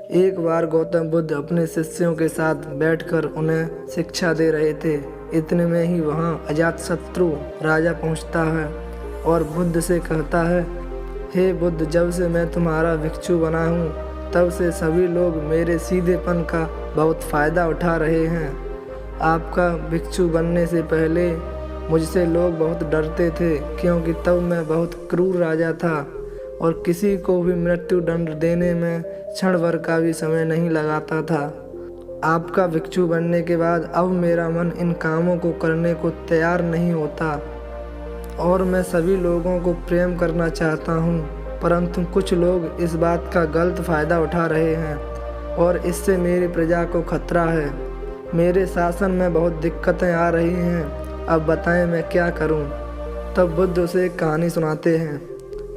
एक बार गौतम बुद्ध अपने शिष्यों के साथ बैठकर उन्हें शिक्षा दे रहे थे। इतने में ही वहाँ अजातशत्रु राजा पहुँचता है और बुद्ध से कहता है, हे बुद्ध, जब से मैं तुम्हारा भिक्षु बना हूँ तब से सभी लोग मेरे सीधेपन का बहुत फ़ायदा उठा रहे हैं। आपका भिक्षु बनने से पहले मुझसे लोग बहुत डरते थे, क्योंकि तब मैं बहुत क्रूर राजा था और किसी को भी मृत्यु दंड देने में क्षण भर का भी समय नहीं लगाता था। आपका भिक्षु बनने के बाद अब मेरा मन इन कामों को करने को तैयार नहीं होता और मैं सभी लोगों को प्रेम करना चाहता हूँ, परंतु कुछ लोग इस बात का गलत फ़ायदा उठा रहे हैं और इससे मेरी प्रजा को खतरा है। मेरे शासन में बहुत दिक्कतें आ रही हैं, अब बताएं मैं क्या करूं। तब बुद्ध उसे एक कहानी सुनाते हैं।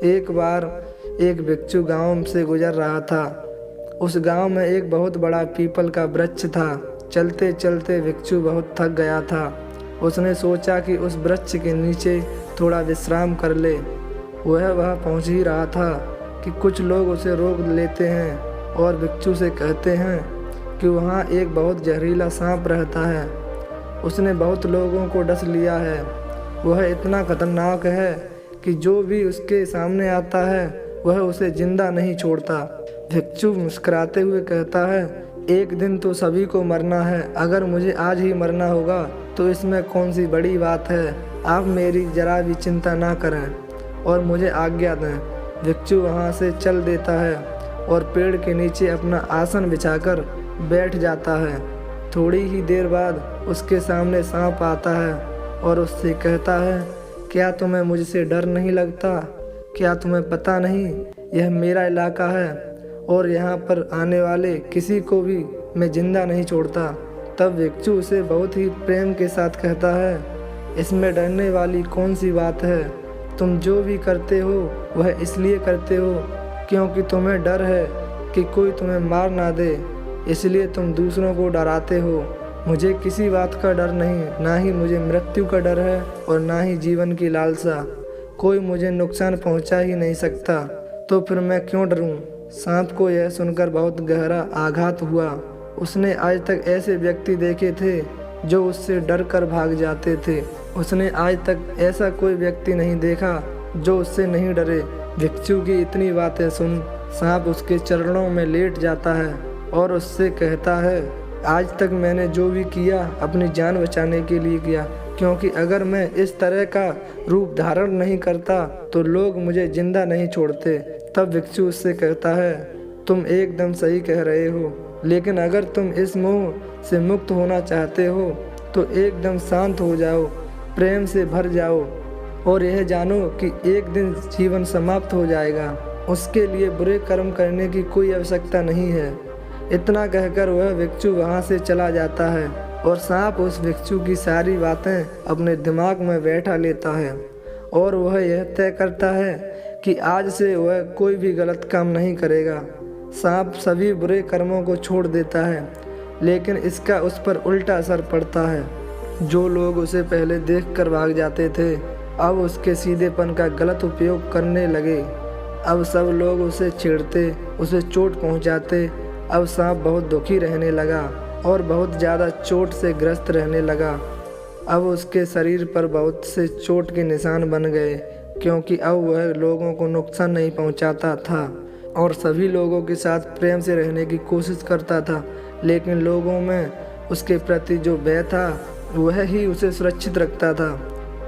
एक बार एक भिक्षु गांव से गुजर रहा था। उस गांव में एक बहुत बड़ा पीपल का वृक्ष था। चलते चलते भिक्षु बहुत थक गया था। उसने सोचा कि उस वृक्ष के नीचे थोड़ा विश्राम कर ले। वह पहुंच ही रहा था कि कुछ लोग उसे रोक लेते हैं और भिक्षु से कहते हैं कि वहाँ एक बहुत जहरीला सांप रहता है। उसने बहुत लोगों को डस लिया है। वह इतना खतरनाक है कि जो भी उसके सामने आता है वह उसे जिंदा नहीं छोड़ता। भिक्षु मुस्कुराते हुए कहता है, एक दिन तो सभी को मरना है, अगर मुझे आज ही मरना होगा तो इसमें कौन सी बड़ी बात है। आप मेरी जरा भी चिंता ना करें और मुझे आज्ञा दें। भिक्षु वहाँ से चल देता है और पेड़ के नीचे अपना आसन बिछाकर बैठ जाता है। थोड़ी ही देर बाद उसके सामने सांप आता है और उससे कहता है, क्या तुम्हें मुझसे डर नहीं लगता? क्या तुम्हें पता नहीं यह मेरा इलाका है और यहाँ पर आने वाले किसी को भी मैं जिंदा नहीं छोड़ता। तब भिक्षु उसे बहुत ही प्रेम के साथ कहता है, इसमें डरने वाली कौन सी बात है? तुम जो भी करते हो वह इसलिए करते हो क्योंकि तुम्हें डर है कि कोई तुम्हें मार ना दे, इसलिए तुम दूसरों को डराते हो। मुझे किसी बात का डर नहीं, ना ही मुझे मृत्यु का डर है और ना ही जीवन की लालसा। कोई मुझे नुकसान पहुंचा ही नहीं सकता, तो फिर मैं क्यों डरूं? सांप को यह सुनकर बहुत गहरा आघात हुआ। उसने आज तक ऐसे व्यक्ति देखे थे जो उससे डर कर भाग जाते थे। उसने आज तक ऐसा कोई व्यक्ति नहीं देखा जो उससे नहीं डरे। भिक्षु की इतनी बातें सुन सांप उसके चरणों में लेट जाता है और उससे कहता है, आज तक मैंने जो भी किया अपनी जान बचाने के लिए किया, क्योंकि अगर मैं इस तरह का रूप धारण नहीं करता तो लोग मुझे जिंदा नहीं छोड़ते। तब भिक्षु उससे कहता है, तुम एकदम सही कह रहे हो, लेकिन अगर तुम इस मोह से मुक्त होना चाहते हो तो एकदम शांत हो जाओ, प्रेम से भर जाओ और यह जानो कि एक दिन जीवन समाप्त हो जाएगा। उसके लिए बुरे कर्म करने की कोई आवश्यकता नहीं है। इतना कहकर वह भिक्षु वहाँ से चला जाता है और सांप उस भिक्षु की सारी बातें अपने दिमाग में बैठा लेता है और वह यह तय करता है कि आज से वह कोई भी गलत काम नहीं करेगा। सांप सभी बुरे कर्मों को छोड़ देता है, लेकिन इसका उस पर उल्टा असर पड़ता है। जो लोग उसे पहले देखकर भाग जाते थे अब उसके सीधेपन का गलत उपयोग करने लगे। अब सब लोग उसे छेड़ते, उसे चोट पहुंचाते। अब सांप बहुत दुखी रहने लगा और बहुत ज़्यादा चोट से ग्रस्त रहने लगा। अब उसके शरीर पर बहुत से चोट के निशान बन गए, क्योंकि अब वह लोगों को नुकसान नहीं पहुंचाता था और सभी लोगों के साथ प्रेम से रहने की कोशिश करता था। लेकिन लोगों में उसके प्रति जो भय था वह ही उसे सुरक्षित रखता था।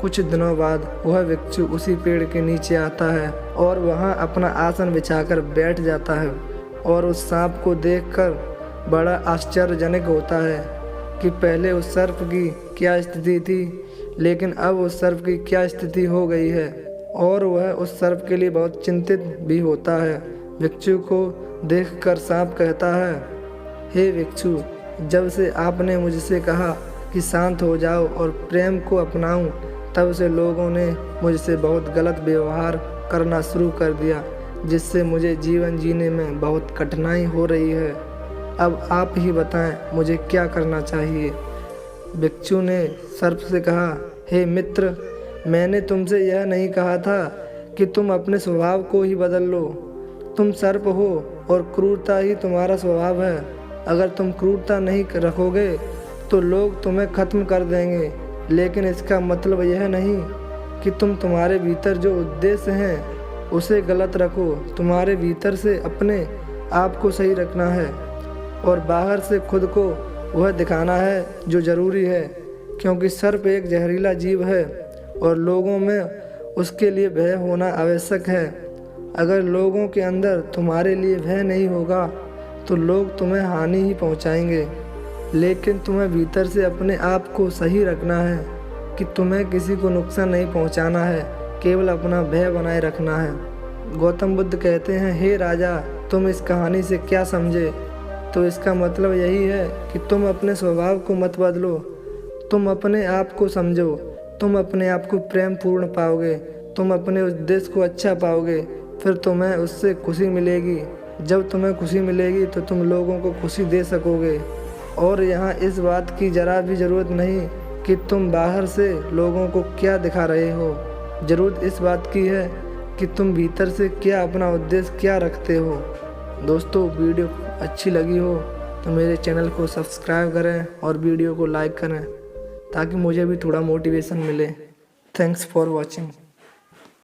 कुछ दिनों बाद वह भिक्षु उसी पेड़ के नीचे आता है और वहाँ अपना आसन बिछाकर बैठ जाता है और उस सांप को देखकर बड़ा आश्चर्यजनक होता है कि पहले उस सर्प की क्या स्थिति थी, लेकिन अब उस सर्प की क्या स्थिति हो गई है और वह उस सर्प के लिए बहुत चिंतित भी होता है। भिक्षु को देखकर सांप कहता है, हे भिक्षु, जब से आपने मुझसे कहा कि शांत हो जाओ और प्रेम को अपनाऊं, तब से लोगों ने मुझसे बहुत गलत व्यवहार करना शुरू कर दिया, जिससे मुझे जीवन जीने में बहुत कठिनाई हो रही है। अब आप ही बताएं मुझे क्या करना चाहिए। भिक्षु ने सर्प से कहा, हे मित्र, मैंने तुमसे यह नहीं कहा था कि तुम अपने स्वभाव को ही बदल लो। तुम सर्प हो और क्रूरता ही तुम्हारा स्वभाव है। अगर तुम क्रूरता नहीं रखोगे तो लोग तुम्हें ख़त्म कर देंगे, लेकिन इसका मतलब यह नहीं कि तुम तुम्हारे भीतर जो उद्देश्य हैं उसे गलत रखो। तुम्हारे भीतर से अपने आप को सही रखना है और बाहर से खुद को वह दिखाना है जो ज़रूरी है, क्योंकि सर्प एक जहरीला जीव है और लोगों में उसके लिए भय होना आवश्यक है। अगर लोगों के अंदर तुम्हारे लिए भय नहीं होगा तो लोग तुम्हें हानि ही पहुंचाएंगे, लेकिन तुम्हें भीतर से अपने आप को सही रखना है कि तुम्हें किसी को नुकसान नहीं पहुंचाना है, केवल अपना भय बनाए रखना है। गौतम बुद्ध कहते हैं, हे राजा, तुम इस कहानी से क्या समझे? तो इसका मतलब यही है कि तुम अपने स्वभाव को मत बदलो, तुम अपने आप को समझो, तुम अपने आप को प्रेम पूर्ण पाओगे, तुम अपने उद्देश्य को अच्छा पाओगे, फिर तुम्हें उससे खुशी मिलेगी। जब तुम्हें खुशी मिलेगी तो तुम लोगों को खुशी दे सकोगे। और यहाँ इस बात की ज़रा भी ज़रूरत नहीं कि तुम बाहर से लोगों को क्या दिखा रहे हो, ज़रूरत इस बात की है कि तुम भीतर से क्या, अपना उद्देश्य क्या रखते हो। दोस्तों, वीडियो अच्छी लगी हो तो मेरे चैनल को सब्सक्राइब करें और वीडियो को लाइक करें ताकि मुझे भी थोड़ा मोटिवेशन मिले। Thanks for watching.